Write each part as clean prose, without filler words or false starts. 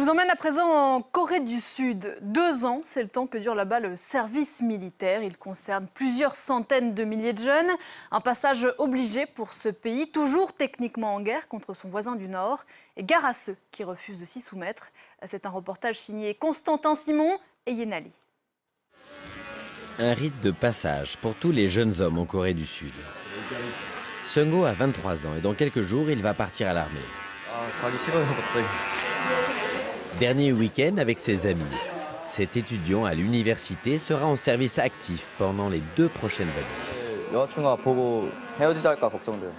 Je vous emmène à présent en Corée du Sud. 2 ans, c'est le temps que dure là-bas le service militaire. Il concerne plusieurs centaines de milliers de jeunes. Un passage obligé pour ce pays, toujours techniquement en guerre contre son voisin du Nord. Et gare à ceux qui refusent de s'y soumettre. C'est un reportage signé Constantin Simon et Yenali. Un rite de passage pour tous les jeunes hommes en Corée du Sud. Seung-ho a 23 ans et dans quelques jours, il va partir à l'armée. Dernier week-end avec ses amis. Cet étudiant à l'université sera en service actif pendant les 2 prochaines années. 여자친구가 보고 헤어지자 할까 걱정돼요.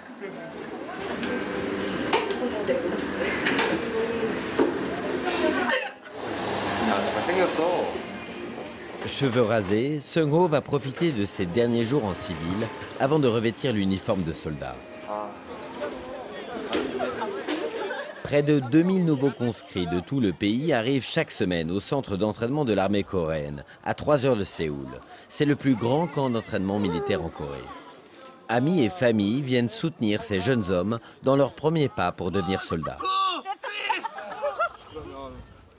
잘생겼어. Cheveux rasés, Seung-ho va profiter de ses derniers jours en civil avant de revêtir l'uniforme de soldat. Près de 2000 nouveaux conscrits de tout le pays arrivent chaque semaine au centre d'entraînement de l'armée coréenne, à 3 heures de Séoul. C'est le plus grand camp d'entraînement militaire en Corée. Amis et familles viennent soutenir ces jeunes hommes dans leur premier pas pour devenir soldats.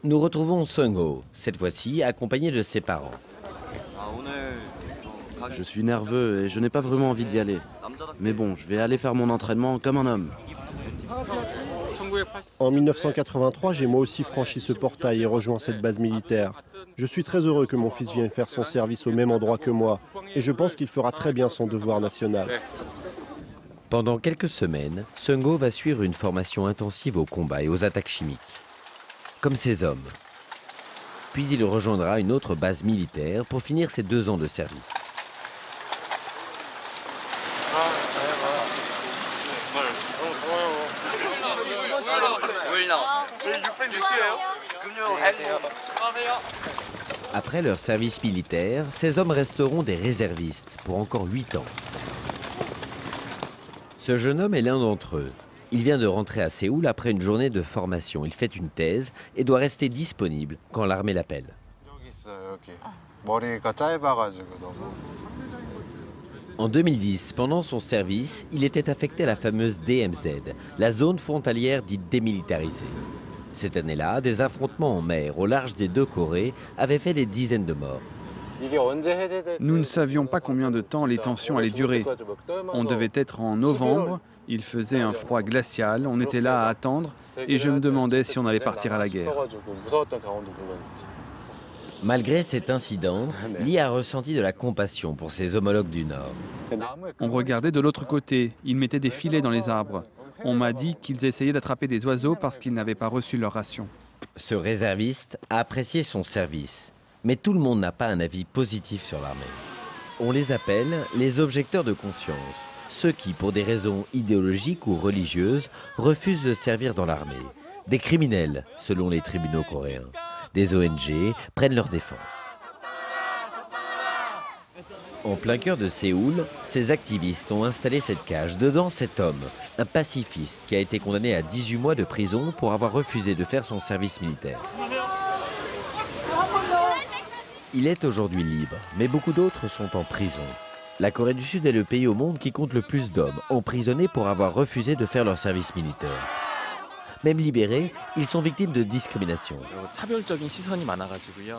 Nous retrouvons Seung-ho, cette fois-ci accompagné de ses parents. Je suis nerveux et je n'ai pas vraiment envie d'y aller. Mais bon, je vais aller faire mon entraînement comme un homme. En 1983, j'ai moi aussi franchi ce portail et rejoint cette base militaire. Je suis très heureux que mon fils vienne faire son service au même endroit que moi. Et je pense qu'il fera très bien son devoir national. Pendant quelques semaines, Seung-ho va suivre une formation intensive au combat et aux attaques chimiques. Comme ces hommes. Puis il rejoindra une autre base militaire pour finir ses 2 ans de service. Après leur service militaire, ces hommes resteront des réservistes pour encore 8 ans. Ce jeune homme est l'un d'entre eux. Il vient de rentrer à Séoul après une journée de formation. Il fait une thèse et doit rester disponible quand l'armée l'appelle. En 2010, pendant son service, il était affecté à la fameuse DMZ, la zone frontalière dite démilitarisée. Cette année-là, des affrontements en mer au large des 2 Corées avaient fait des dizaines de morts. Nous ne savions pas combien de temps les tensions allaient durer. On devait être en novembre, il faisait un froid glacial, on était là à attendre et je me demandais si on allait partir à la guerre. Malgré cet incident, Lee a ressenti de la compassion pour ses homologues du Nord. On regardait de l'autre côté, ils mettaient des filets dans les arbres. On m'a dit qu'ils essayaient d'attraper des oiseaux parce qu'ils n'avaient pas reçu leur ration. Ce réserviste a apprécié son service. Mais tout le monde n'a pas un avis positif sur l'armée. On les appelle les objecteurs de conscience, ceux qui, pour des raisons idéologiques ou religieuses, refusent de servir dans l'armée. Des criminels, selon les tribunaux coréens. Des ONG prennent leur défense. En plein cœur de Séoul, ces activistes ont installé cette cage. Dedans, cet homme, un pacifiste qui a été condamné à 18 mois de prison pour avoir refusé de faire son service militaire. Il est aujourd'hui libre, mais beaucoup d'autres sont en prison. La Corée du Sud est le pays au monde qui compte le plus d'hommes emprisonnés pour avoir refusé de faire leur service militaire. Même libérés, ils sont victimes de discrimination.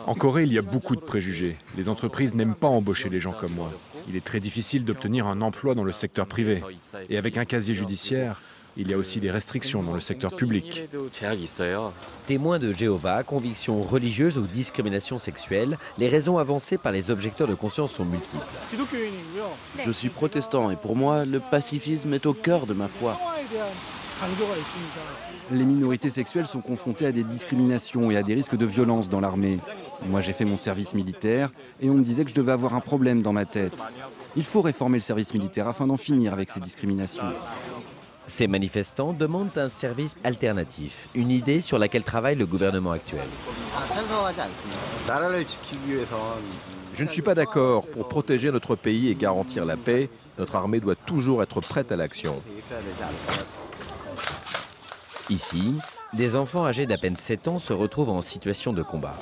En Corée, il y a beaucoup de préjugés. Les entreprises n'aiment pas embaucher les gens comme moi. Il est très difficile d'obtenir un emploi dans le secteur privé. Et avec un casier judiciaire, il y a aussi des restrictions dans le secteur public. Témoins de Jéhovah, convictions religieuses ou discrimination sexuelle, les raisons avancées par les objecteurs de conscience sont multiples. Je suis protestant et pour moi, le pacifisme est au cœur de ma foi. Les minorités sexuelles sont confrontées à des discriminations et à des risques de violence dans l'armée. Moi, j'ai fait mon service militaire et on me disait que je devais avoir un problème dans ma tête. Il faut réformer le service militaire afin d'en finir avec ces discriminations. Ces manifestants demandent un service alternatif, une idée sur laquelle travaille le gouvernement actuel. Je ne suis pas d'accord. Pour protéger notre pays et garantir la paix, notre armée doit toujours être prête à l'action. Ici, des enfants âgés d'à peine 7 ans se retrouvent en situation de combat.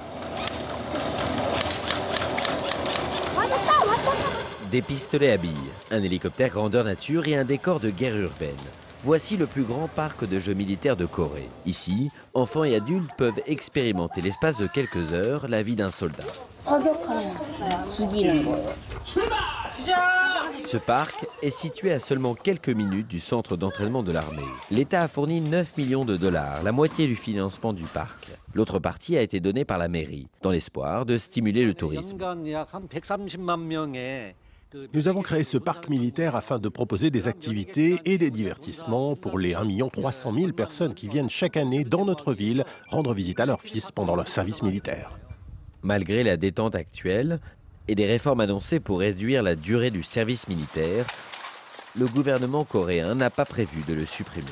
Des pistolets à billes, un hélicoptère grandeur nature et un décor de guerre urbaine. Voici le plus grand parc de jeux militaires de Corée. Ici, enfants et adultes peuvent expérimenter l'espace de quelques heures la vie d'un soldat. Ce parc est situé à seulement quelques minutes du centre d'entraînement de l'armée. L'État a fourni 9 millions de dollars, la moitié du financement du parc. L'autre partie a été donnée par la mairie, dans l'espoir de stimuler le tourisme. Nous avons créé ce parc militaire afin de proposer des activités et des divertissements pour les 1 300 000 personnes qui viennent chaque année dans notre ville rendre visite à leur fils pendant leur service militaire. Malgré la détente actuelle et des réformes annoncées pour réduire la durée du service militaire, le gouvernement coréen n'a pas prévu de le supprimer.